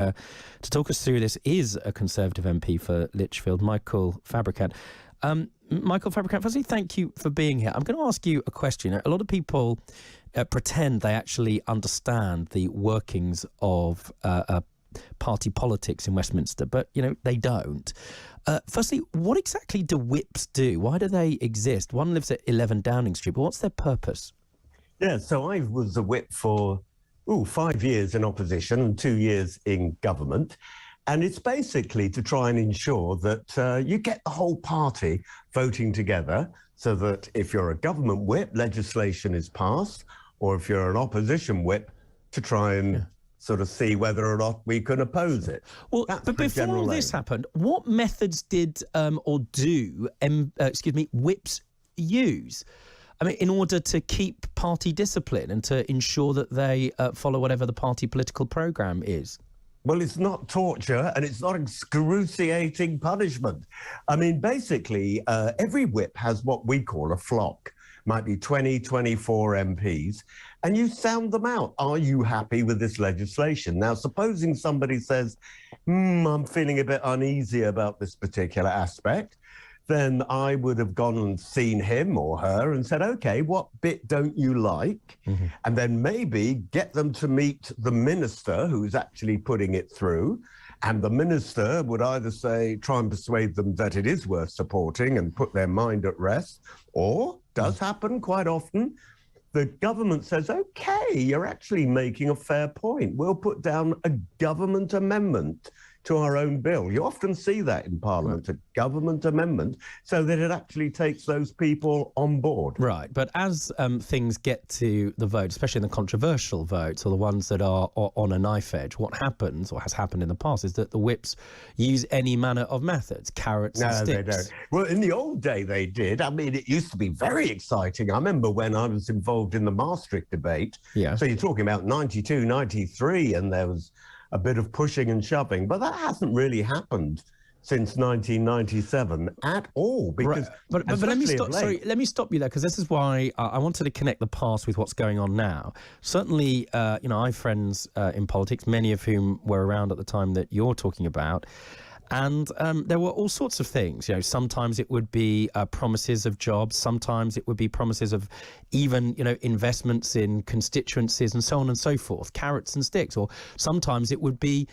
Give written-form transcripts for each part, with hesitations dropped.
to talk us through this is a Conservative MP for Lichfield, Michael Fabricant. Michael Fabricant, firstly, thank you for being here. I'm going to ask you a question. A lot of people pretend they actually understand the workings of party politics in Westminster, but, they don't. Firstly, what exactly do whips do? Why do they exist? One lives at 11 Downing Street, but what's their purpose? Yeah, so I was a whip for 5 years in opposition and 2 years in government. And it's basically to try and ensure that you get the whole party voting together so that if you're a government whip, legislation is passed, or if you're an opposition whip, to try and sort of see whether or not we can oppose it. Well, but before all this happened, what methods did or do whips use? I mean, in order to keep party discipline and to ensure that they follow whatever the party political programme is? Well, it's not torture and it's not excruciating punishment. I mean, basically, every whip has what we call a flock. Might be 20, 24 MPs, and you sound them out. Are you happy with this legislation? Now, supposing somebody says, I'm feeling a bit uneasy about this particular aspect, then I would have gone and seen him or her and said, OK, what bit don't you like? Mm-hmm. And then maybe get them to meet the minister who's actually putting it through. And the minister would either try and persuade them that it is worth supporting and put their mind at rest, or, does happen quite often, the government says, OK, you're actually making a fair point. We'll put down a government amendment to our own bill. You often see that in Parliament, a government amendment, so that it actually takes those people on board. Right, but as things get to the vote, especially in the controversial votes or the ones that are on a knife edge, what happens, or has happened in the past, is that the whips use any manner of methods, carrots and sticks. No, they don't. Well, in the old day they did. I mean, it used to be very exciting. I remember when I was involved in the Maastricht debate. Yeah. So you're talking about 92, 93, and there was a bit of pushing and shoving, but that hasn't really happened since 1997 at all. Because right. But let me stop. Sorry, let me stop you there, because this is why I wanted to connect the past with what's going on now. Certainly, I have friends in politics, many of whom were around at the time that you're talking about. And there were all sorts of things. Sometimes it would be promises of jobs. Sometimes it would be promises of even, investments in constituencies and so on and so forth, carrots and sticks. Or sometimes it would be,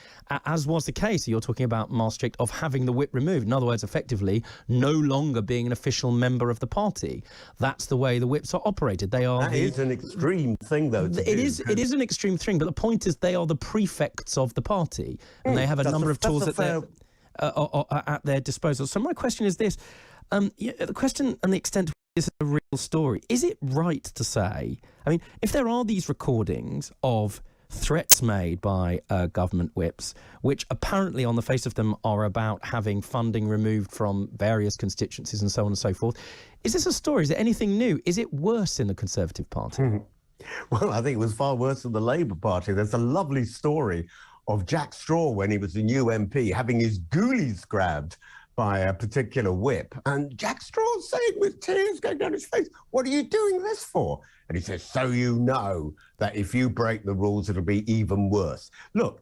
as was the case, you're talking about Maastricht, of having the whip removed. In other words, effectively, no longer being an official member of the party. That's the way the whips are operated. That is an extreme thing, though. It is an extreme thing, but the point is they are the prefects of the party, and they have a number of tools at their disposal. So my question is this. The question and the extent of this is a real story. Is it right to say, I mean, if there are these recordings of threats made by government whips, which apparently on the face of them are about having funding removed from various constituencies and so on and so forth, is this a story? Is it anything new? Is it worse in the Conservative Party? Well, I think it was far worse in the Labour Party. There's a lovely story of Jack Straw when he was a new MP having his ghoulies grabbed by a particular whip. And Jack Straw saying with tears going down his face, "What are you doing this for?" And he says, "So you know that if you break the rules, it'll be even worse." Look,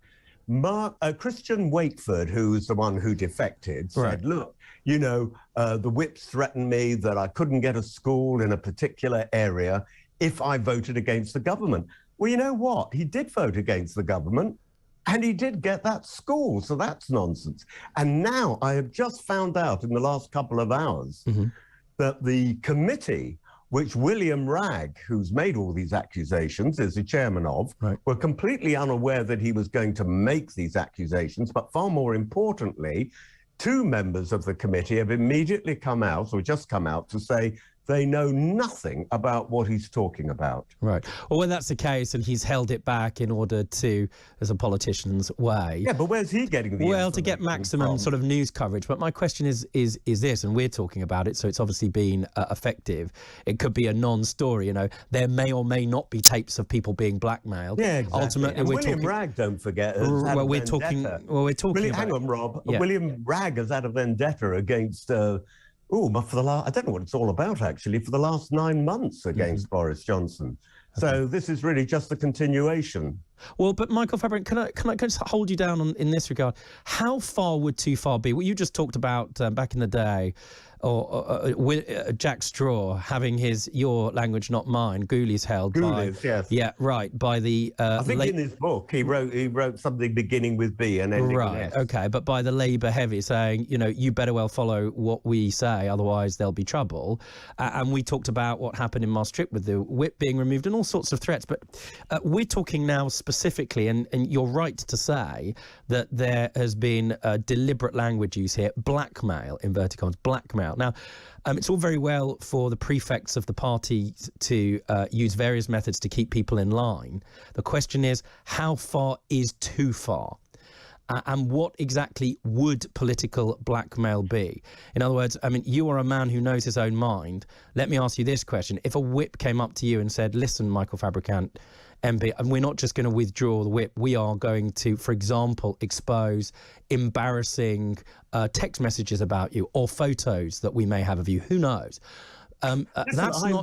Christian Wakeford, who's the one who defected, said, look, the whips threatened me that I couldn't get a school in a particular area if I voted against the government. Well, you know what? He did vote against the government. And he did get that school, so that's nonsense. And now I have just found out in the last couple of hours that the committee, which William Ragg, who's made all these accusations, is the chairman of, were completely unaware that he was going to make these accusations. But far more importantly, 2 members of the committee have immediately come out, or just come out, to say they know nothing about what he's talking about. Right. Well, when that's the case, and he's held it back in order to, as a politician's way. Yeah, but where's he getting the Well, to get maximum sort of news coverage. But my question is this, and we're talking about it, so it's obviously been effective. It could be a non-story, There may or may not be tapes of people being blackmailed. Yeah, exactly. Ultimately, and William Ragg, don't forget, has had a vendetta. Hang on, Rob. Yeah. William Ragg has had a vendetta against... I don't know what it's all about, actually, for the last 9 months against Boris Johnson. Okay. So this is really just a continuation. Well, but Michael Fabricant, can I just hold you down in this regard? How far would too far be? What you just talked about back in the day, or Jack Straw having your language, not mine, Ghoulies held Ghoulies, by, yes. yeah, right, by the I think in his book he wrote something beginning with B and ending with S. Okay, but by the Labour heavy saying, you better well follow what we say, otherwise there'll be trouble. And we talked about what happened in Maastricht with the whip being removed and all sorts of threats. But we're talking now specifically, and you're right to say that there has been deliberate language use here, blackmail, inverted commas, blackmail. Now, it's all very well for the prefects of the party to use various methods to keep people in line. The question is, how far is too far? And what exactly would political blackmail be? In other words, I mean, you are a man who knows his own mind. Let me ask you this question. If a whip came up to you and said, listen, Michael Fabricant, MP, and we're not just going to withdraw the whip, we are going to, for example, expose embarrassing text messages about you or photos that we may have of you. Who knows? Listen,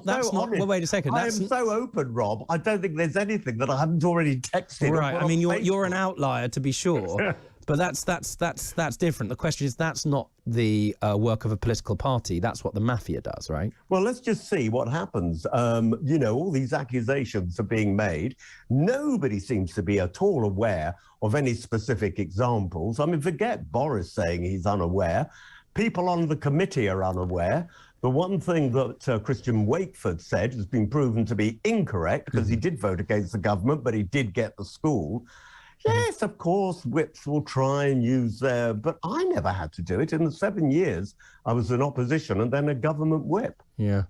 that's not. Well, wait a second. I am so open, Rob. I don't think there's anything that I haven't already texted. Right. I mean, you're an outlier, to be sure. But that's different. The question is, that's not the work of a political party. That's what the mafia does, right? Well, let's just see what happens. All these accusations are being made. Nobody seems to be at all aware of any specific examples. I mean, forget Boris saying he's unaware. People on the committee are unaware. The one thing that Christian Wakeford said has been proven to be incorrect, because he did vote against the government, but he did get the school. Yes, of course, whips will try and use but I never had to do it. In the 7 years I was in opposition and then a government whip. Yeah.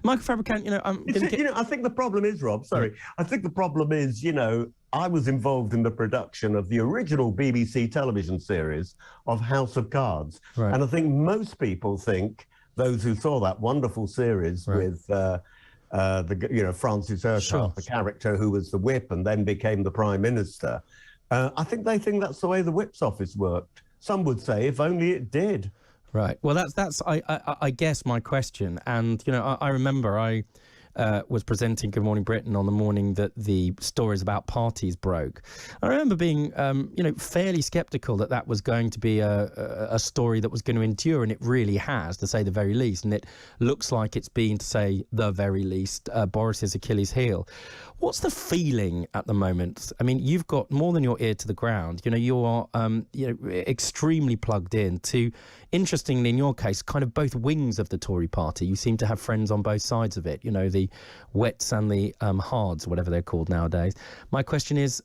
Michael Fabricant, I think the problem is, Rob, sorry, I think the problem is, I was involved in the production of the original BBC television series of House of Cards. Right. And I think most people think, those who saw that wonderful series with Francis Urquhart, the character who was the whip and then became the Prime Minister, I think they think that's the way the whip's office worked. Some would say, if only it did. Right. Well, that's I guess my question. And, I remember I was presenting Good Morning Britain on the morning that the stories about parties broke. I remember being, fairly sceptical that was going to be a story that was going to endure, and it really has, to say the very least. And it looks like it's been, to say the very least, Boris's Achilles heel. What's the feeling at the moment? I mean, you've got more than your ear to the ground. You are, extremely plugged in to, interestingly, in your case, kind of both wings of the Tory party. You seem to have friends on both sides of it. The wets and the hards, whatever they're called nowadays. My question is,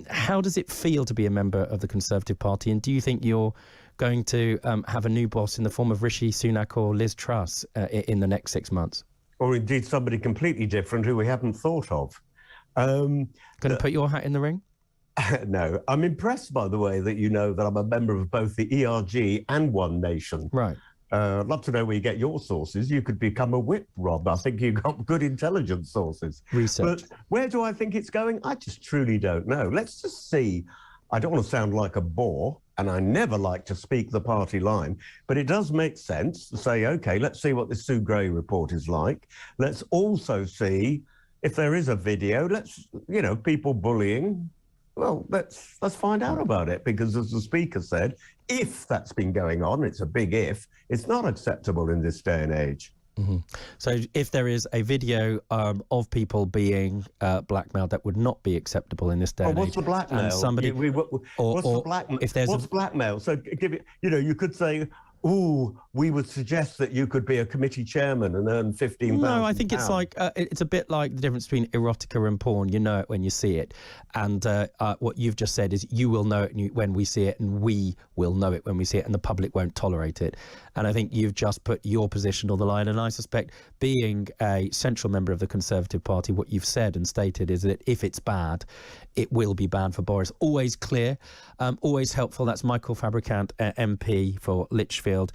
how does it feel to be a member of the Conservative Party? And do you think you're going to have a new boss in the form of Rishi Sunak or Liz Truss in the next 6 months? Or indeed somebody completely different who we haven't thought of. Going to put your hat in the ring? No. I'm impressed, by the way, that you know that I'm a member of both the ERG and One Nation. Right. I'd love to know where you get your sources. You could become a whip, Rob. I think you've got good intelligence sources. Research. But where do I think it's going? I just truly don't know. Let's just see. I don't want to sound like a bore, and I never like to speak the party line, but it does make sense to say, OK, let's see what the Sue Gray report is like. Let's also see if there is a video. Let's, people bullying. Well, let's find out about it, because as the Speaker said, if that's been going on, it's a big if, it's not acceptable in this day and age. Mm-hmm. So if there is a video of people being blackmailed, that would not be acceptable in this day and age. What's the blackmail? And somebody, what's the blackmail? If there's what's blackmail? So give it, you could say, ooh, we would suggest that you could be a committee chairman and earn £15,000. No, I think it's like it's a bit like the difference between erotica and porn. You know it when you see it, and what you've just said is you will know it when we see it, and we will know it when we see it, and the public won't tolerate it. And I think you've just put your position on the line. And I suspect, being a central member of the Conservative Party, what you've said and stated is that if it's bad, it will be bad for Boris. Always clear, always helpful. That's Michael Fabricant, MP for Lichfield.